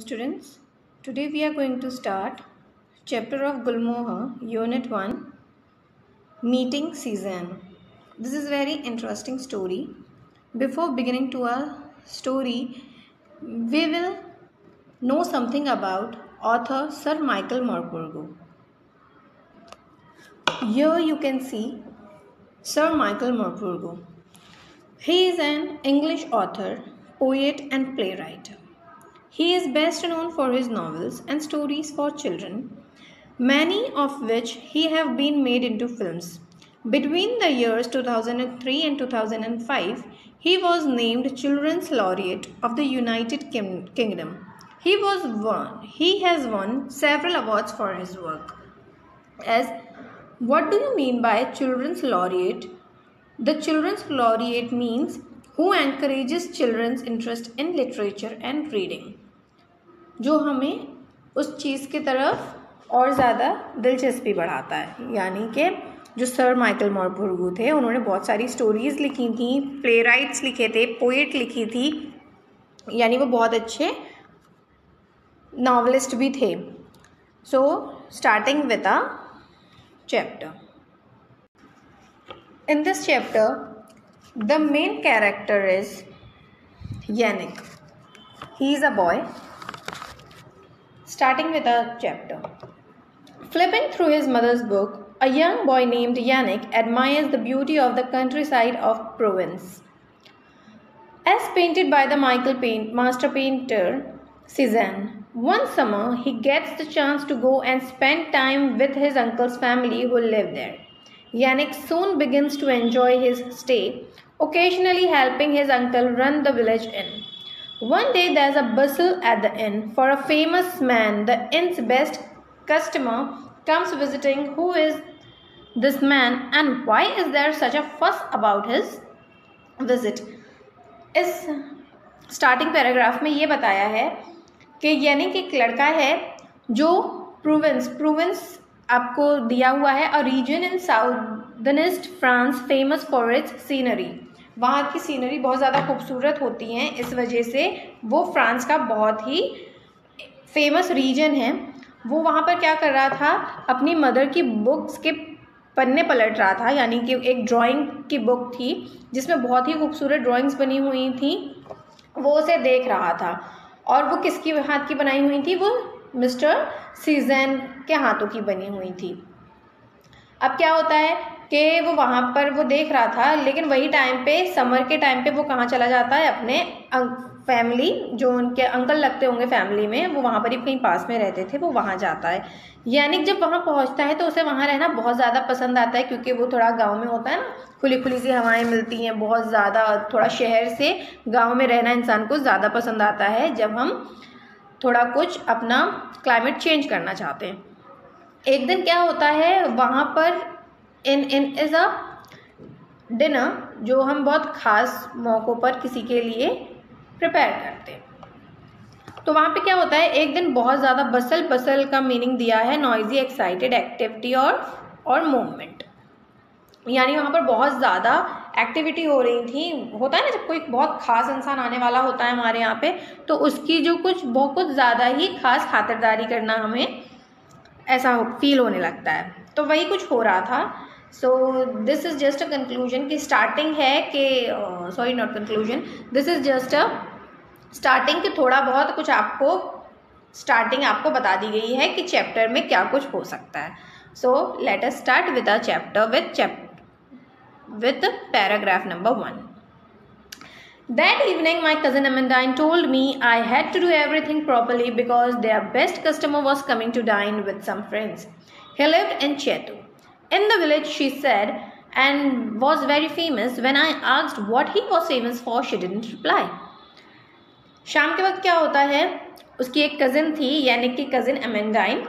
Students, today we are going to start chapter of Gulmohar, Unit 1, Meeting Season. This is very interesting story. Before beginning to our story, we will know something about author Sir Michael Morpurgo. Here you can see Sir Michael Morpurgo. He is an English author, poet and playwright. He is best known for his novels and stories for children, many of which he have been made into films. Between the years 2003 and 2005, he was named Children's Laureate of the United Kingdom. He has won several awards for his work. As what do you mean by Children's Laureate? The Children's Laureate means who encourages children's interest in literature and reading. जो हमें उस चीज़ की तरफ और ज़्यादा दिलचस्पी बढ़ाता है, यानी कि जो सर माइकल मॉरपुर्गो थे उन्होंने बहुत सारी स्टोरीज़ लिखी थी, प्ले राइट्स लिखे थे, पोएट लिखी थी, यानी वो बहुत अच्छे नॉवलिस्ट भी थे. So starting with a chapter. In this chapter, the main character is Yannick. He is a boy. Starting with a chapter. Flipping through his mother's book, a young boy named Yannick admires the beauty of the countryside of Provence. As painted by the master painter Cézanne, one summer he gets the chance to go and spend time with his uncle's family who live there. Yannick soon begins to enjoy his stay, occasionally helping his uncle run the village inn. One day there's a bustle at the inn for a famous man. The inn's best customer comes visiting. Who is this man and why is there such a fuss about his visit? इस starting paragraph में ये बताया है कि यानी कि एक लड़का है जो प्रोवेंस आपको दिया हुआ है, अ रीजन इन साउदर्निस्ट France famous for its scenery. वहाँ की सीनरी बहुत ज़्यादा खूबसूरत होती हैं, इस वजह से वो फ्रांस का बहुत ही फेमस रीजन है. वो वहाँ पर क्या कर रहा था, अपनी मदर की बुक्स के पन्ने पलट रहा था, यानी कि एक ड्राइंग की बुक थी जिसमें बहुत ही खूबसूरत ड्राइंग्स बनी हुई थी. वो उसे देख रहा था और वो किसकी हाथ की बनाई हुई थी, वो मिस्टर सीज़न के हाथों की बनी हुई थी. अब क्या होता है कि वो वहाँ पर वो देख रहा था, लेकिन वही टाइम पे समर के टाइम पे वो कहाँ चला जाता है, अपने फैमिली जो उनके अंकल लगते होंगे फैमिली में, वो वहाँ पर ही कहीं पास में रहते थे, वो वहाँ जाता है. यानी जब वहाँ पहुँचता है तो उसे वहाँ रहना बहुत ज़्यादा पसंद आता है, क्योंकि वो थोड़ा गांव में होता है ना, खुली खुली सी हवाएं मिलती हैं बहुत ज़्यादा. थोड़ा शहर से गांव में रहना इंसान को ज़्यादा पसंद आता है जब हम थोड़ा कुछ अपना क्लाइमेट चेंज करना चाहते हैं. एक दिन क्या होता है, वहाँ पर इन इज़ अ डिनर जो हम बहुत ख़ास मौक़ों पर किसी के लिए प्रिपेयर करते हैं. तो वहाँ पे क्या होता है, एक दिन बहुत ज़्यादा बसल का मीनिंग दिया है नॉइजी, एक्साइटेड, एक्टिविटी और मूवमेंट. यानी वहाँ पर बहुत ज़्यादा एक्टिविटी हो रही थी. होता है ना जब कोई बहुत ख़ास इंसान आने वाला होता है हमारे यहाँ पे, तो उसकी जो बहुत ज़्यादा ही ख़ास खातिरदारी करना हमें ऐसा फील होने लगता है. तो वही कुछ हो रहा था. So this is just a conclusion की स्टार्टिंग है कि sorry not conclusion, this is just a starting कि थोड़ा बहुत कुछ आपको स्टार्टिंग आपको बता दी गई है कि चैप्टर में क्या कुछ हो सकता है. So let us start with a chapter with paragraph number 1. That evening my cousin Amandine told me I had to do everything properly because their best customer was coming to dine with some friends. He lived in Chetu, in the village, she said, and was very famous. When I asked what he was famous for, she didn't reply. शाम के वक्त क्या होता है, उसकी एक cousin थी, यानी कि कज़िन अमेंडाइन,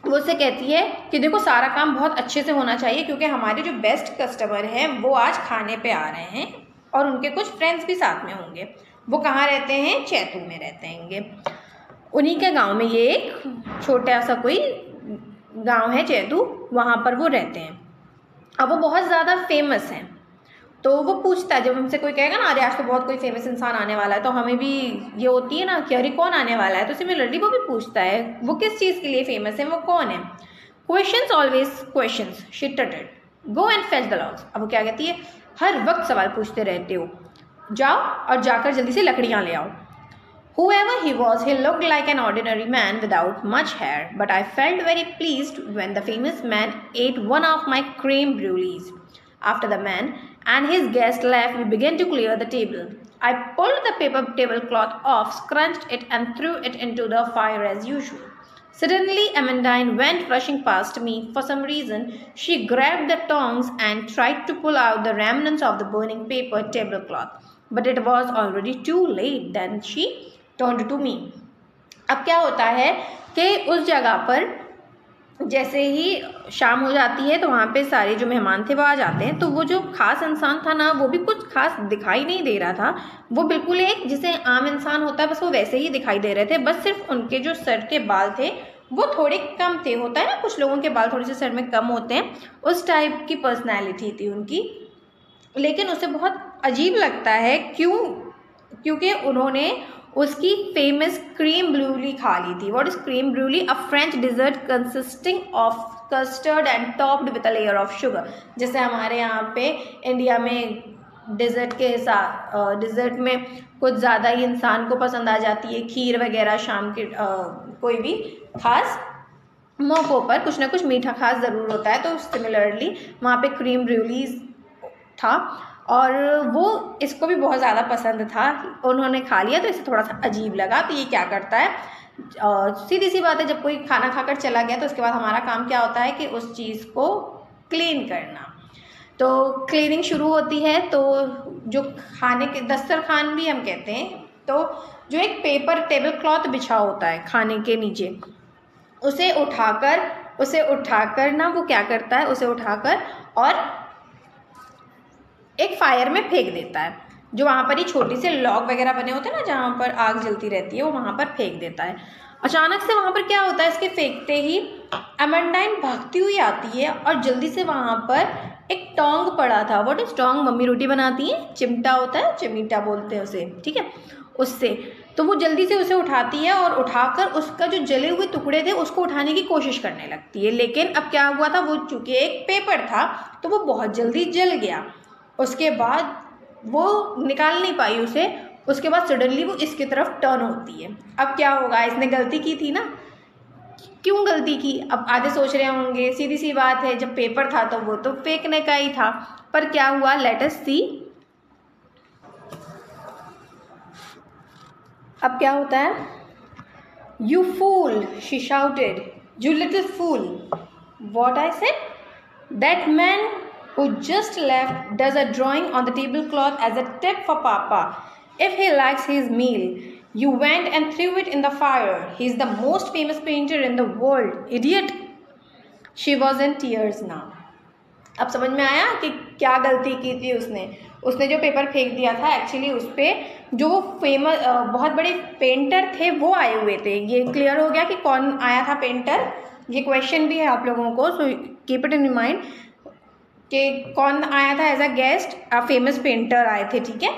वो उससे कहती है कि देखो सारा काम बहुत अच्छे से होना चाहिए क्योंकि हमारे जो बेस्ट कस्टमर हैं वो आज खाने पे आ रहे हैं और उनके कुछ फ्रेंड्स भी साथ में होंगे. वो कहाँ रहते हैं, चैतू में रहते होंगे. उन्हीं के गांव में, ये एक छोटा सा कोई गांव है चैतू, वहाँ पर वो रहते हैं. अब वो बहुत ज़्यादा फेमस हैं. तो वो पूछता है, जब हमसे कोई कहेगा ना अरे आज तो बहुत कोई फेमस इंसान आने वाला है, तो हमें भी ये होती है ना कि अरे कौन आने वाला है, तो सिमिलरली वो भी पूछता है वो किस चीज़ के लिए फेमस है, वो कौन है। Questions always questions, she tutted, go and fetch the logs. अब वो क्या कहती है, हर वक्त सवाल पूछते रहते हो, जाओ और जाकर जल्दी से लकड़ियाँ ले आओ। Whoever he was, he looked like an ordinary man without much hair, but I felt very pleased when the famous man ate one of my creme brulees. After the man and his guest left, we began to clear the table. I pulled the paper tablecloth off, scrunched it and threw it into the fire as usual. Suddenly, Amandine went rushing past me. For some reason, she grabbed the tongs and tried to pull out the remnants of the burning paper tablecloth. But it was already too late. Then she turned to me. अब क्या होता है कि उस जगह पर जैसे ही शाम हो जाती है तो वहाँ पे सारे जो मेहमान थे वो आ जाते हैं, तो वो जो खास इंसान था ना वो भी कुछ खास दिखाई नहीं दे रहा था, वो बिल्कुल एक जैसे आम इंसान होता है बस वो वैसे ही दिखाई दे रहे थे, बस सिर्फ उनके जो सर के बाल थे वो थोड़े कम थे, होता है ना कुछ लोगों के बाल थोड़े से सर में कम होते हैं, उस टाइप की पर्सनैलिटी थी उनकी। लेकिन उसे बहुत अजीब लगता है, क्योंकि उन्होंने उसकी फेमस क्रीम ब्रूली खा ली थी। What is creme brulee? A French dessert consisting of custard and topped with a layer of sugar. जैसे हमारे यहाँ पे इंडिया में डिज़र्ट के साथ डिज़र्ट में कुछ ज़्यादा ही इंसान को पसंद आ जाती है खीर वगैरह, शाम के कोई भी खास मौक़ों पर कुछ ना कुछ मीठा खास ज़रूर होता है, तो सिमिलरली वहाँ पे क्रीम ब्रूली था और वो इसको भी बहुत ज़्यादा पसंद था, उन्होंने खा लिया तो इसे थोड़ा सा अजीब लगा। तो ये क्या करता है, सीधी सी बात है, जब कोई खाना खाकर चला गया तो उसके बाद हमारा काम क्या होता है कि उस चीज़ को क्लीन करना। तो क्लीनिंग शुरू होती है, तो जो खाने के दस्तरखान भी हम कहते हैं, तो जो एक पेपर टेबल क्लॉथ बिछा होता है खाने के नीचे, उसे उठाकर ना वो क्या करता है, उसे उठाकर और एक फायर में फेंक देता है। जो वहाँ पर ही छोटी से लॉग वगैरह बने होते हैं ना जहाँ पर आग जलती रहती है, वो वहाँ पर फेंक देता है। अचानक से वहाँ पर क्या होता है, इसके फेंकते ही अमेंडाइन भागती हुई आती है और जल्दी से वहाँ पर एक टोंग पड़ा था। What is tong? मम्मी रोटी बनाती है, चिमटा होता है, चिमीटा बोलते हैं उसे, ठीक है, उससे। तो वो जल्दी से उसे उठाती है और उठाकर उसका जो जले हुए टुकड़े थे उसको उठाने की कोशिश करने लगती है। लेकिन अब क्या हुआ था, वो चूँकि एक पेपर था तो वो बहुत जल्दी जल गया। उसके बाद वो निकाल नहीं पाई उसे, उसके बाद सडनली वो इसकी तरफ टर्न होती है। अब क्या होगा, इसने गलती की थी ना, क्यों गलती की? अब आधे सोच रहे होंगे सीधी सी बात है, जब पेपर था तो वो तो फेंकने का ही था, पर क्या हुआ, लेट अस सी। अब क्या होता है, you fool, she shouted, you little fool. What I said? That man who just left does a drawing on the tablecloth as a tip for Papa if he likes his meal. You went and threw it in the fire. He's the most famous painter in the world, idiot. She was in tears now. अब समझ में आया कि क्या गलती की थी उसने जो पेपर फेंक दिया था, एक्चुअली उस पर जो फेमस बहुत बड़े पेंटर थे वो आए हुए थे। ये क्लियर हो गया कि कौन आया था पेंटर, ये क्वेश्चन भी है आप लोगों को, so keep it in mind कि कौन आया था as a guest, famous painter आए थे, ठीक है।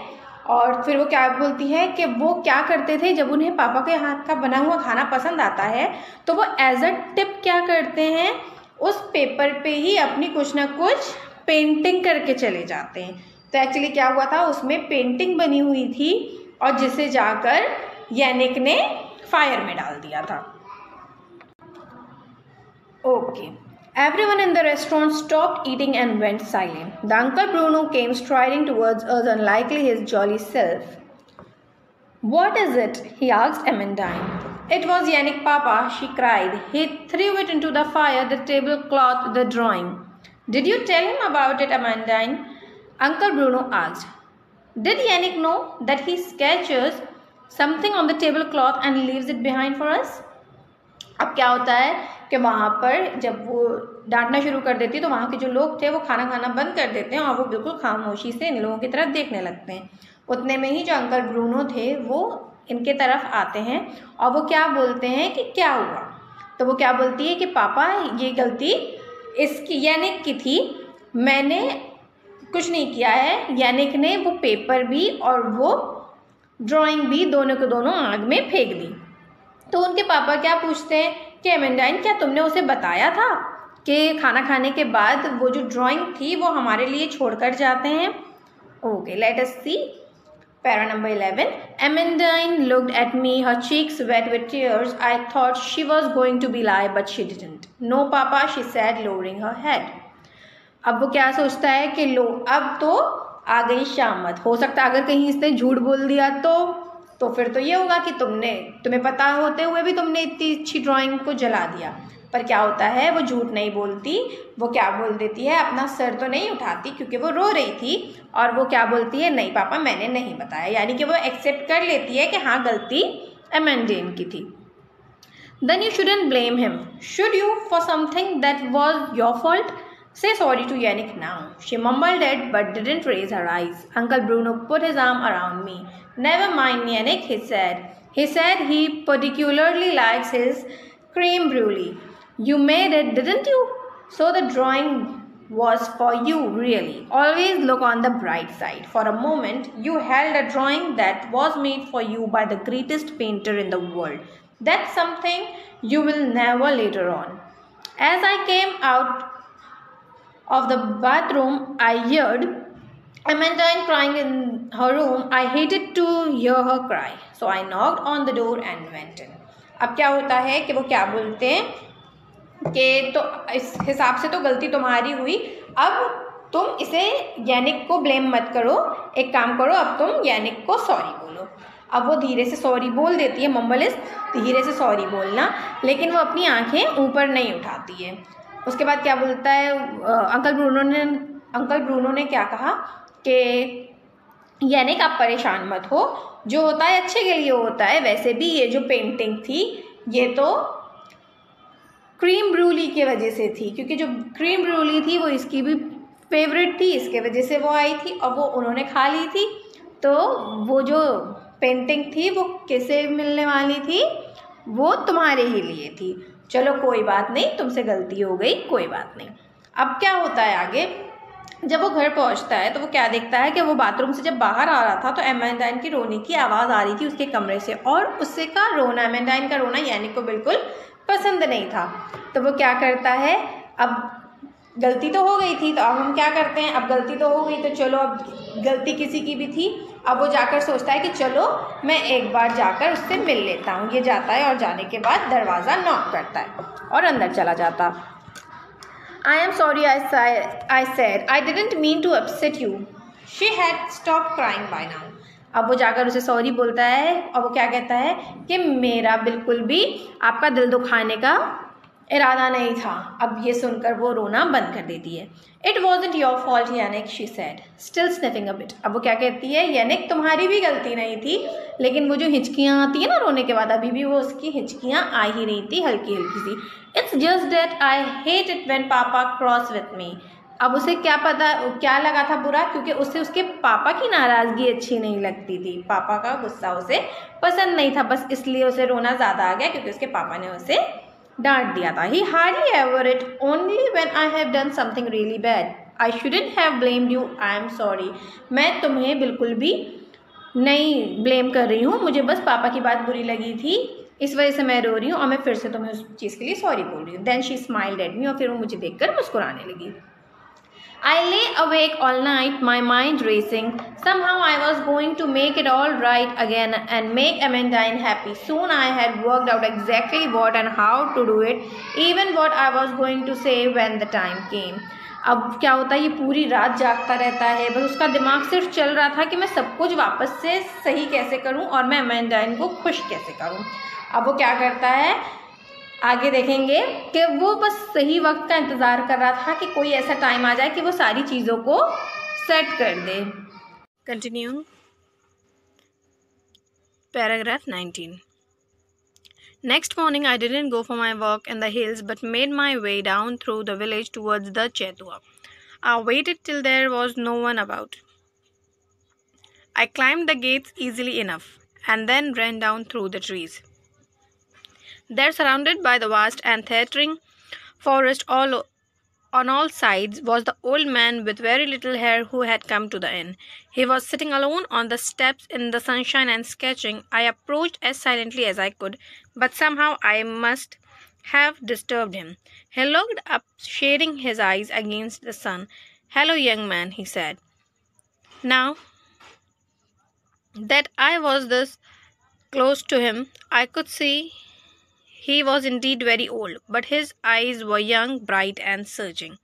और फिर वो क्या बोलती है कि वो क्या करते थे, जब उन्हें पापा के हाथ का बना हुआ खाना पसंद आता है तो वो एज अ टिप क्या करते हैं, उस पेपर पे ही अपनी कुछ ना कुछ पेंटिंग करके चले जाते हैं। तो एक्चुअली क्या हुआ था, उसमें पेंटिंग बनी हुई थी और जिसे जाकर यानिक ने फायर में डाल दिया था। Okay, everyone in the restaurant stopped eating and went silent. The Uncle Bruno came striding towards us, unlikely his jolly self. What is it? He asked Amandine. It was Yannick, Papa, she cried. He threw it into the fire, the tablecloth, the drawing. Did you tell him about it, Amandine? Uncle Bruno asked. Did Yannick know that he sketches something on the tablecloth and leaves it behind for us? अब क्या होता है कि वहाँ पर जब वो डांटना शुरू कर देती है तो वहाँ के जो लोग थे वो खाना खाना बंद कर देते हैं और वो बिल्कुल खामोशी से इन लोगों की तरफ देखने लगते हैं। उतने में ही जो अंकल ब्रूनो थे वो इनके तरफ आते हैं और वो क्या बोलते हैं कि क्या हुआ। तो वो क्या बोलती है कि पापा ये गलती इसकी यानी की थी, मैंने कुछ नहीं किया है। यानिक ने वो पेपर भी और वो ड्राइंग भी दोनों के दोनों आग में फेंक दी। तो उनके पापा क्या पूछते हैं कि एमेंडाइन, क्या तुमने उसे बताया था कि खाना खाने के बाद वो जो ड्राइंग थी वो हमारे लिए छोड़कर जाते हैं? Okay, let us C para number 11. Amandine looked at me, her cheeks wet with tears. I thought she was going to be lie, but she didn't. No, Papa, she said, lowering her head. अब वो क्या सोचता है कि लो अब तो आ गई शामत, हो सकता है अगर कहीं इसने झूठ बोल दिया तो फिर तो ये होगा कि तुम्हें पता होते हुए भी तुमने इतनी अच्छी ड्राइंग को जला दिया। पर क्या होता है, वो झूठ नहीं बोलती। वो क्या बोल देती है, अपना सर तो नहीं उठाती क्योंकि वो रो रही थी, और वो क्या बोलती है, नहीं पापा मैंने नहीं बताया। यानी कि वो एक्सेप्ट कर लेती है कि हाँ गलती एमेंडाइन की थी। Then you shouldn't blame him, should you, for something that was your fault? Say sorry to Yannick now. She mumbled it but didn't raise her eyes. Uncle Bruno put his arm around me. Never mind, Yannick, he said. He particularly likes his creme brulee. You made it, didn't you? So the drawing was for you, really. Always look on the bright side. For a moment, you held a drawing that was made for you by the greatest painter in the world. That's something you will never later on. As I came out of the bathroom, I heard Amandine crying in her room. I hated to hear her cry. So I knocked on the door and went in. अब क्या होता है कि वो क्या बोलते हैं कि तो इस हिसाब से तो गलती तुम्हारी हुई, अब तुम इसे यानिक को ब्लेम मत करो, एक काम करो, अब तुम यानिक को सॉरी बोलो। अब वो धीरे से सॉरी बोल देती है, मम्बल इस धीरे से सॉरी बोलना, लेकिन वो अपनी आंखें ऊपर नहीं उठाती है। उसके बाद क्या बोलता है, अंकल ब्रूनो ने क्या कहा कि यानिक आप परेशान मत हो, जो होता है अच्छे के लिए होता है। वैसे भी ये जो पेंटिंग थी ये तो क्रीम ब्रूली की वजह से थी, क्योंकि जो क्रीम ब्रूली थी वो इसकी भी फेवरेट थी, इसके वजह से वो आई थी और वो उन्होंने खा ली थी। तो वो जो पेंटिंग थी वो किसे मिलने वाली थी, वो तुम्हारे ही लिए थी। चलो कोई बात नहीं, तुमसे गलती हो गई, कोई बात नहीं। अब क्या होता है आगे, जब वो घर पहुंचता है तो वो क्या देखता है कि वो बाथरूम से जब बाहर आ रहा था तो एमेंडाइन की रोने की आवाज़ आ रही थी उसके कमरे से, और उससे का रोना, एमेंडाइन का रोना यानिक को बिल्कुल पसंद नहीं था। तो वो क्या करता है, अब गलती तो हो गई थी, तो अब हम क्या करते हैं, अब गलती तो हो गई तो चलो, अब गलती किसी की भी थी। अब वो जाकर सोचता है कि चलो मैं एक बार जाकर उससे मिल लेता हूँ। ये जाता है और जाने के बाद दरवाज़ा नॉक करता है और अंदर चला जाता। I am sorry, I said. I didn't mean to upset you. She had stopped crying by now. अब वो जाकर उसे सॉरी बोलता है और वो क्या कहता है कि मेरा बिल्कुल भी आपका दिल दुखाने का इरादा नहीं था। अब ये सुनकर वो रोना बंद कर देती है। It wasn't your fault, Yannick, she said, still sniffing a bit. अब वो क्या कहती है, यानिक तुम्हारी भी गलती नहीं थी, लेकिन वो जो हिचकियाँ आती है ना रोने के बाद, अभी भी वो उसकी हिचकियाँ आ ही रही थी हल्की हल्की सी। It's just that I hate it when Papa cross with me. अब उसे क्या पता क्या लगा था बुरा, क्योंकि उसे उसके पापा की नाराज़गी अच्छी नहीं लगती थी, पापा का गुस्सा उसे पसंद नहीं था, बस इसलिए उसे रोना ज़्यादा आ गया क्योंकि उसके पापा ने उसे डांट दिया था। He hardly ever it, only when I have done something really bad. I shouldn't have blamed you. I am sorry. मैं तुम्हें बिल्कुल भी नहीं ब्लेम कर रही हूँ, मुझे बस पापा की बात बुरी लगी थी, इस वजह से मैं रो रही हूँ और मैं फिर से तुम्हें उस चीज़ के लिए सॉरी बोल रही हूँ। Then she smiled at me, और फिर वो मुझे देखकर मुस्कुराने लगी। I lay awake all night, my mind racing. Somehow I was going to make it all right again and make Amandine happy. Soon I had worked out exactly what and how to do it, even what I was going to say when the time came. अब क्या होता है, ये पूरी रात जागता रहता है, बस उसका दिमाग सिर्फ चल रहा था कि मैं सब कुछ वापस से सही कैसे करूं और मैं अमेंडाइन को खुश कैसे करूं। अब वो क्या करता है, आगे देखेंगे कि वो बस सही वक्त का इंतज़ार कर रहा था कि कोई ऐसा टाइम आ जाए कि वो सारी चीज़ों को सेट कर दे। Continue paragraph 19। Next morning, I didn't go for my walk in the hills but made my way down through the village towards the Chetua. I waited till there was no one about. I climbed the gates easily enough and then ran down through the trees. They're surrounded by the vast and threatening forest all on all sides was the old man with very little hair who had come to the inn. He was sitting alone on the steps in the sunshine and sketching. I approached as silently as I could, but somehow I must have disturbed him. He looked up, shading his eyes against the sun. "Hello, young man," he said. Now that I was thus close to him, I could see he was indeed very old, but his eyes were young, bright and searching.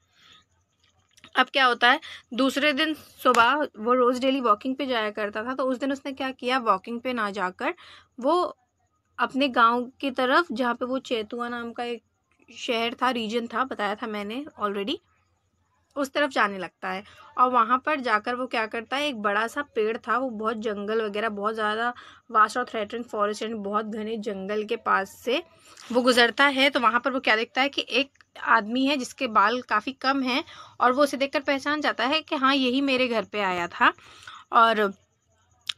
अब क्या होता है, दूसरे दिन सुबह वो रोज़ daily walking पे जाया करता था, तो उस दिन उसने क्या किया, वॉकिंग पे ना जाकर वो अपने गांव की तरफ, जहाँ पे वो चेतुआ नाम का एक शहर था, रीजन था, बताया था मैंने ऑलरेडी, उस तरफ जाने लगता है। और वहाँ पर जाकर वो क्या करता है, एक बड़ा सा पेड़ था, वो बहुत जंगल वगैरह, बहुत ज़्यादा वास्ट और थ्रेटनिंग फॉरेस्ट, यानी बहुत घने जंगल के पास से वो गुजरता है। तो वहाँ पर वो क्या देखता है कि एक आदमी है जिसके बाल काफ़ी कम हैं, और वो उसे देखकर पहचान जाता है कि हाँ, यही मेरे घर पे आया था। और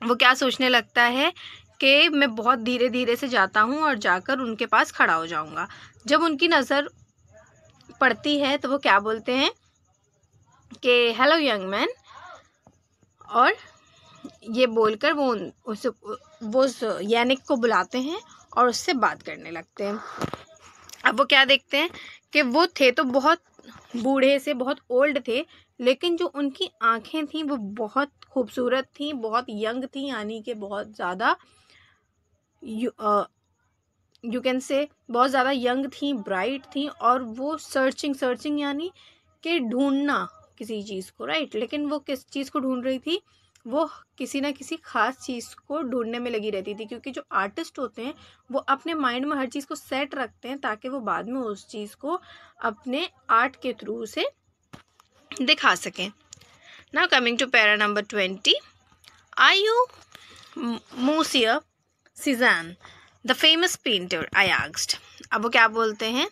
वो क्या सोचने लगता है कि मैं बहुत धीरे धीरे से जाता हूँ और जाकर उनके पास खड़ा हो जाऊँगा। जब उनकी नज़र पड़ती है तो वो क्या बोलते हैं कि हेलो यंग मैन, और ये बोलकर वो उस यानिक को बुलाते हैं और उससे बात करने लगते हैं। अब वो क्या देखते हैं कि वो थे तो बहुत बूढ़े से, बहुत ओल्ड थे, लेकिन जो उनकी आंखें थीं वो बहुत खूबसूरत थीं, बहुत यंग थीं, यानी कि बहुत ज़्यादा यू कैन से बहुत ज़्यादा यंग थीं, ब्राइट थीं, और वो सर्चिंग यानी कि ढूंढना किसी चीज़ को, राइट। लेकिन वो किस चीज़ को ढूंढ रही थी, वो किसी ना किसी ख़ास चीज़ को ढूंढने में लगी रहती थी, क्योंकि जो आर्टिस्ट होते हैं वो अपने माइंड में हर चीज़ को सेट रखते हैं ताकि वो बाद में उस चीज़ को अपने आर्ट के थ्रू से दिखा सकें। Now coming to para number 20, are you Monsieur Cezanne the famous painter, I asked. अब वो क्या बोलते हैं,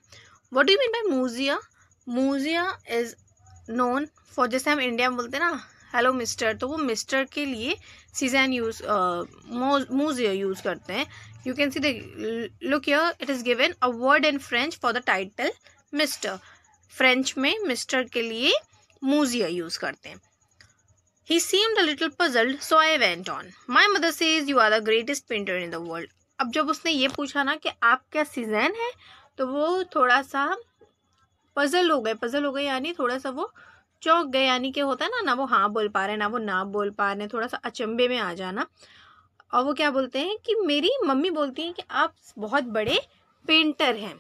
what do you mean by Monsieur? Monsieur is known for, जैसे हम इंडिया में बोलते हैं ना हेलो मिस्टर, तो वो मिस्टर के लिए सीज़ैन मूसिया यूज़ करते हैं। You can see the look here, it is given a word in French for the title mister. French में मिस्टर के लिए मूसिया यूज़ करते हैं। He seemed a little puzzled, so I went on. My mother says you are the greatest painter in the world. अब जब उसने ये पूछा ना कि आप क्या सीज़ैन है, तो वो थोड़ा सा पजल हो गए यानी थोड़ा सा वो चौंक गए, यानी कि होता है ना वो हाँ बोल पा रहे हैं, ना वो ना बोल पा रहे हैं, थोड़ा सा अचंभे में आ जाना। और वो क्या बोलते हैं कि मेरी मम्मी बोलती हैं कि आप बहुत बड़े पेंटर हैं।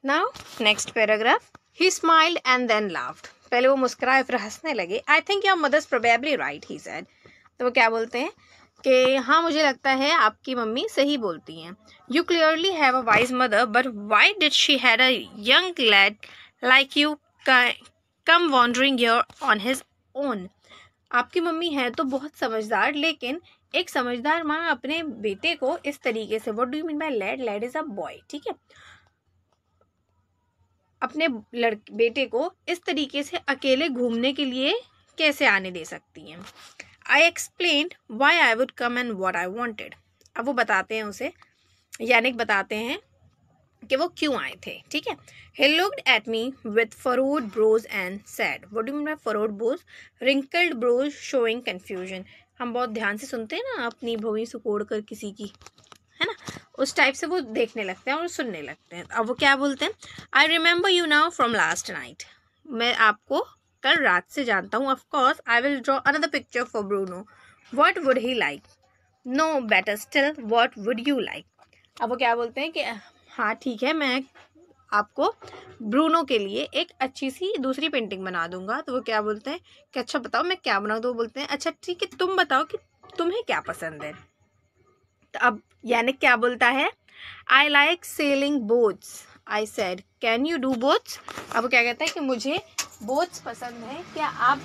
Now next paragraph, he smiled and then laughed. पहले वो मुस्कुराए फिर हंसने लगे। I think your mother's probably right, he said. तो वो क्या बोलते हैं कि हाँ, मुझे लगता है आपकी मम्मी सही बोलती हैं। You clearly have a wise mother, but why did she had a young lad like you come wandering here on his own. आपकी मम्मी है तो बहुत समझदार, लेकिन एक समझदार माँ अपने बेटे को इस तरीके से, what do you mean by lad? Lad is a boy, ठीक है, अपने बेटे को इस तरीके से अकेले घूमने के लिए कैसे आने दे सकती हैं। I explained why I would come and what I wanted. अब वो बताते हैं उसे, यानिक बताते हैं कि वो क्यों आए थे, ठीक है। He looked at me with furrowed brows and said, what do you mean by furrowed brows? Wrinkled brows showing confusion. हम बहुत ध्यान से सुनते हैं ना, अपनी भौंवी सुकोड़ कर किसी की, है ना, उस टाइप से वो देखने लगते हैं और सुनने लगते हैं। अब वो क्या बोलते हैं, I remember you now from last night. मैं आपको कल रात से जानता हूँ। Of course I will draw another picture for Bruno. What would he like? No better still, what would you like? अब वो क्या बोलते हैं कि हाँ ठीक है, मैं आपको ब्रूनो के लिए एक अच्छी सी दूसरी पेंटिंग बना दूंगा। तो वो क्या बोलते हैं कि अच्छा बताओ मैं क्या बनाऊँ? तो वो बोलते हैं अच्छा ठीक है, तुम बताओ कि तुम्हें क्या पसंद है। तो अब यानिक क्या बोलता है, I like selling boats. I said can you do boats? अब वो क्या कहता है कि मुझे बोट्स पसंद है, क्या आप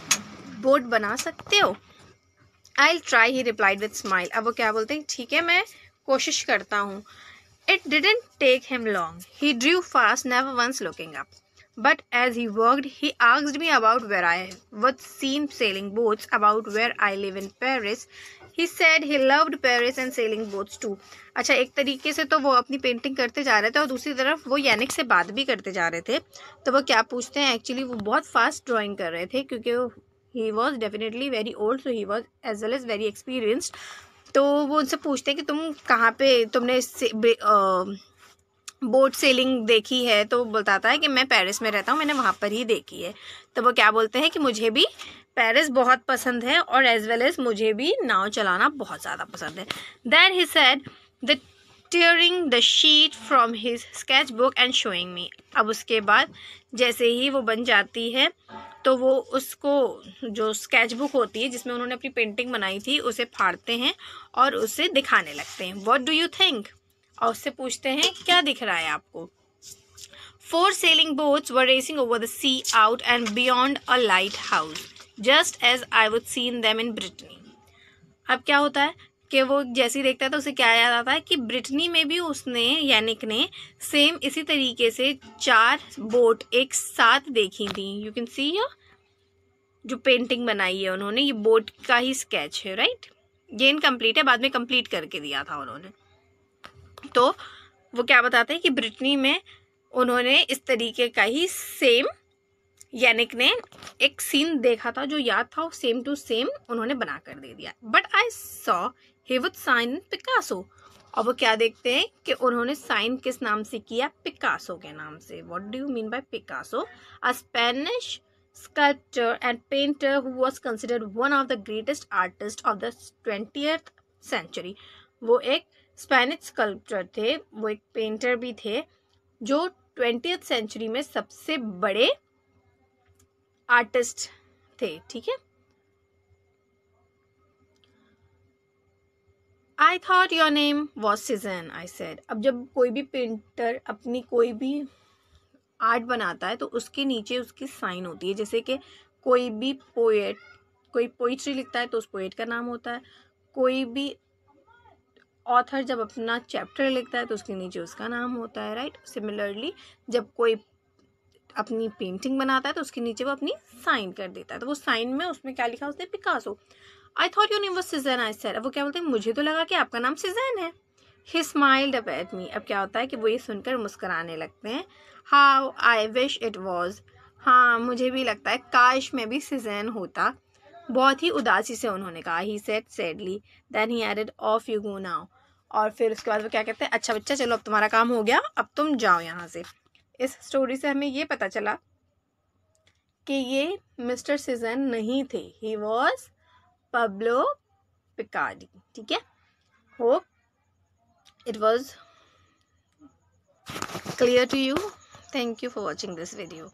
बोट बना सकते हो? I try, he replied with smile. अब वो क्या बोलते हैं ठीक है, मैं कोशिश करता हूँ। It didn't take him long. He drew fast, never once looking up. But as he worked, he asked me about where I would seen sailing boats, about where I live in Paris. He said he loved Paris and sailing boats too. अच्छा, एक तरीके से तो वो अपनी painting करते जा रहे थे और दूसरी तरफ वो यानिक से बात भी करते जा रहे थे. तो वो क्या पूछते हैं, एक्चुअली वो बहुत फास्ट ड्राइंग कर रहे थे क्योंकि he was definitely very old, so he was as well as very experienced. तो वो उनसे पूछते हैं कि तुम कहाँ पे, तुमने बोट सेलिंग देखी है. तो बताता है कि मैं पेरिस में रहता हूँ, मैंने वहाँ पर ही देखी है. तो वो क्या बोलते हैं कि मुझे भी पेरिस बहुत पसंद है और एज वेल एज मुझे भी नाव चलाना बहुत ज़्यादा पसंद है. Then he said the tearing the sheet from his sketchbook and showing me. अब उसके बाद जैसे ही वो बन जाती है तो वो उसको, जो स्केचबुक होती है जिसमें उन्होंने अपनी पेंटिंग बनाई थी, उसे फाड़ते हैं और उसे दिखाने लगते हैं. What do you think? और उससे पूछते हैं क्या दिख रहा है आपको. 4 sailing boats were racing over the sea out and beyond a lighthouse, just as I would seen them in Brittany. अब क्या होता है कि वो जैसे ही देखता है तो उसे क्या याद आता है कि ब्रिटनी में भी उसने, यानिक ने, सेम इसी तरीके से 4 बोट एक साथ देखी थी. यू कैन सी हियर जो पेंटिंग बनाई है उन्होंने, ये बोट का ही स्केच है, राइट. ये इनकम्प्लीट है, बाद में कंप्लीट करके दिया था उन्होंने. तो वो क्या बताते हैं कि ब्रिटनी में उन्होंने इस तरीके का ही सेम, यानिक ने एक सीन देखा था, जो याद था वो सेम टू सेम उन्होंने बना कर दे दिया. But I saw he would sign Picasso. और वो क्या देखते हैं कि उन्होंने साइन किस नाम से किया, पिकासो के नाम से. What do you mean bye Picasso? A Spanish sculptor and painter who was considered one of the greatest artists of the 20th century. वो एक स्पेनिश स्कल्पचर थे, वो एक पेंटर भी थे, जो 20th सेंचुरी में सबसे बड़े आर्टिस्ट थे. ठीक है. I thought your name was Cézanne, I said. अब जब कोई भी पेंटर अपनी कोई भी आर्ट बनाता है तो उसके नीचे उसकी साइन होती है. जैसे कि कोई भी पोएट कोई पोइट्री लिखता है तो उस पोएट का नाम होता है. कोई भी ऑथर जब अपना चैप्टर लिखता है तो उसके नीचे उसका नाम होता है, राइट. सिमिलरली जब कोई अपनी पेंटिंग बनाता है तो उसके नीचे वो अपनी साइन कर देता है. तो वो साइन में उसमें क्या लिखा, उसने Picasso. I thought your name was Cezanne, I said. अब वो क्या बोलते हैं, मुझे तो लगा कि आपका नाम सिज़ैन है. ही स्माइल्ड अप एट मी. अब क्या होता है कि वो ये सुनकर मुस्कुराने लगते हैं. How I wish it was. हाँ, मुझे भी लगता है काश में भी सिज़ैन होता. बहुत ही उदासी से उन्होंने कहा. He said sadly. Then he added off you go now. और फिर उसके बाद वो क्या कहते हैं, अच्छा बच्चा चलो अब तुम्हारा काम हो गया, अब तुम जाओ यहाँ से. इस स्टोरी से हमें ये पता चला कि ये मिस्टर सिज़ैन नहीं थे. He was Pablo Picardi. ठीक है. Hope it was clear to you. Thank you for watching this video.